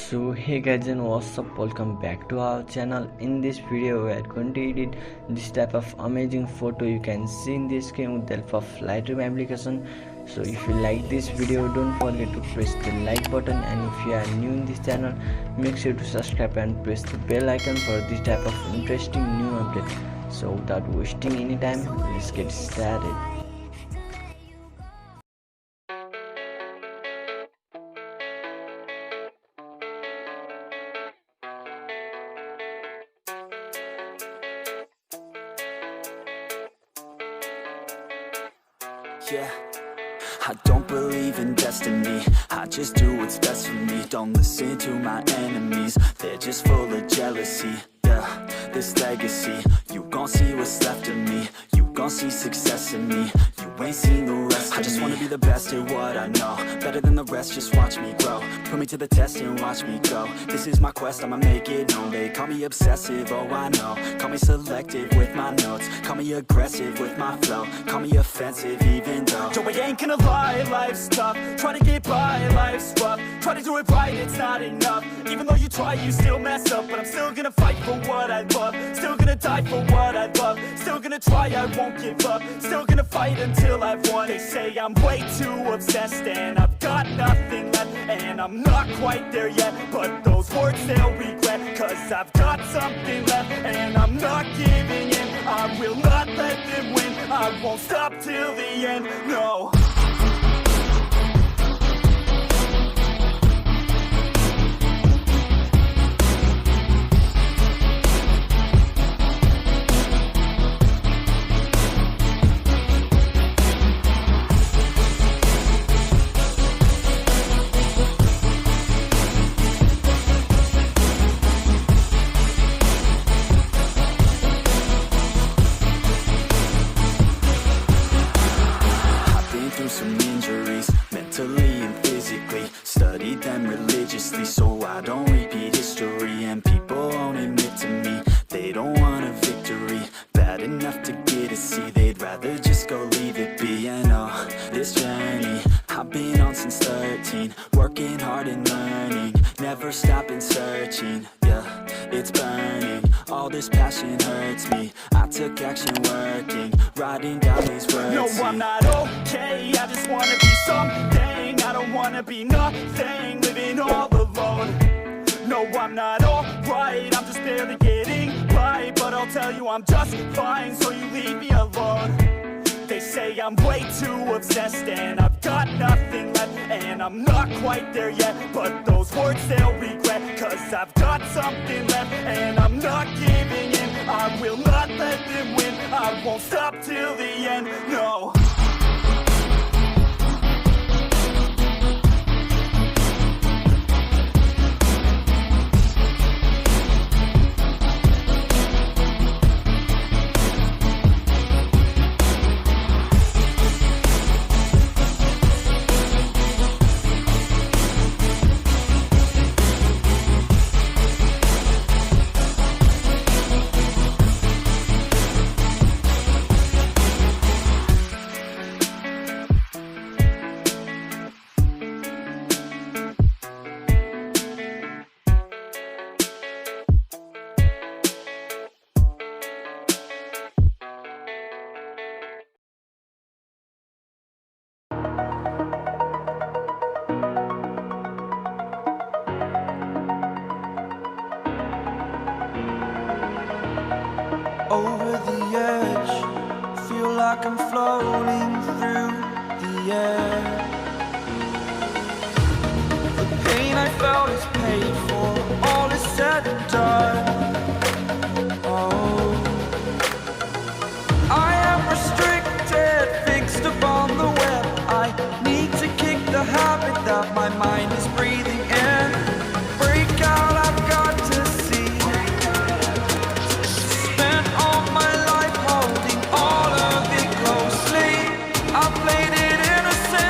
So hey guys, and what's up, welcome back to our channel. In this video we are going to edit this type of amazing photo you can see in this screen with the help of Lightroom application. So if you like this video, don't forget to press the like button, and if you are new in this channel, make sure to subscribe and press the bell icon for this type of interesting new update. So without wasting any time, let's get started. Yeah, I don't believe in destiny, I just do what's best for me. Don't listen to my enemies, they're just full of jealousy. Yeah, this legacy, you gon' see what's left of me. You gon' see success in me, you ain't seen the rest of me. I just wanna be the best at what I know, better than the rest, just watch me grow. Put me to the test and watch me go. This is my quest, I'ma make it known. They call me obsessive, oh I know. Call me selective with my notes, call me aggressive with my flow. Call me offensive even though Joe, I ain't gonna lie, life's tough. Try to get by, life's rough. Try to do it right, it's not enough. Even though you try, you still mess up. But I'm still gonna fight for what I love, still gonna die for what I love, still gonna try, I won't give up, still gonna fight until I've won. They say I'm way too obsessed and I've got nothing left, and I'm not quite there yet, but those words they'll regret, cause I've got something left and I'm not giving in. I will not let them win, I won't stop till the end, no. Some injuries, mentally and physically. Studied them religiously so I don't repeat history. And people won't admit to me they don't want a victory bad enough to get a C. They'd rather just go leave it be. And oh, this journey I've been on since 13, working hard and learning, never stopping searching. Yeah, it's burning, all this passion hurts me. I took action working, writing down these words. No, I'm not okay, I just wanna be something. I don't wanna be nothing, living all alone. No, I'm not alright, I'm just barely getting by. But I'll tell you I'm just fine, so you leave me alone. They say I'm way too obsessed and I've got nothing left, and I'm not quite there yet, but those words they'll regret, cause I've got something left and I'm not giving in. I will not let them win, I won't stop till the end, no. Over the edge, feel like I'm floating through the air. The pain I felt is paid for, all is said and done. Oh, I am restricted, fixed upon the web. I need to kick the habit that my mind is breathing in. Break out, I've got to see. I played it innocent.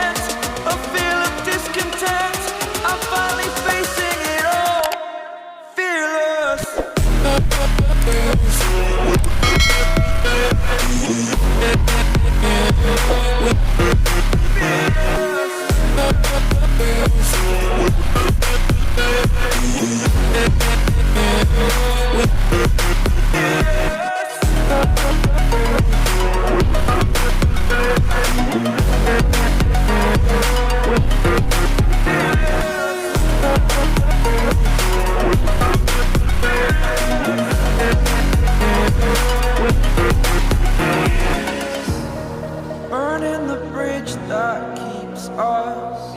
Burning the bridge that keeps us.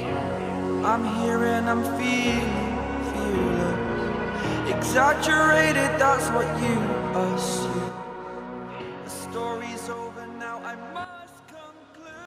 I'm here and I'm feeling fearless. Exaggerated, that's what you assume.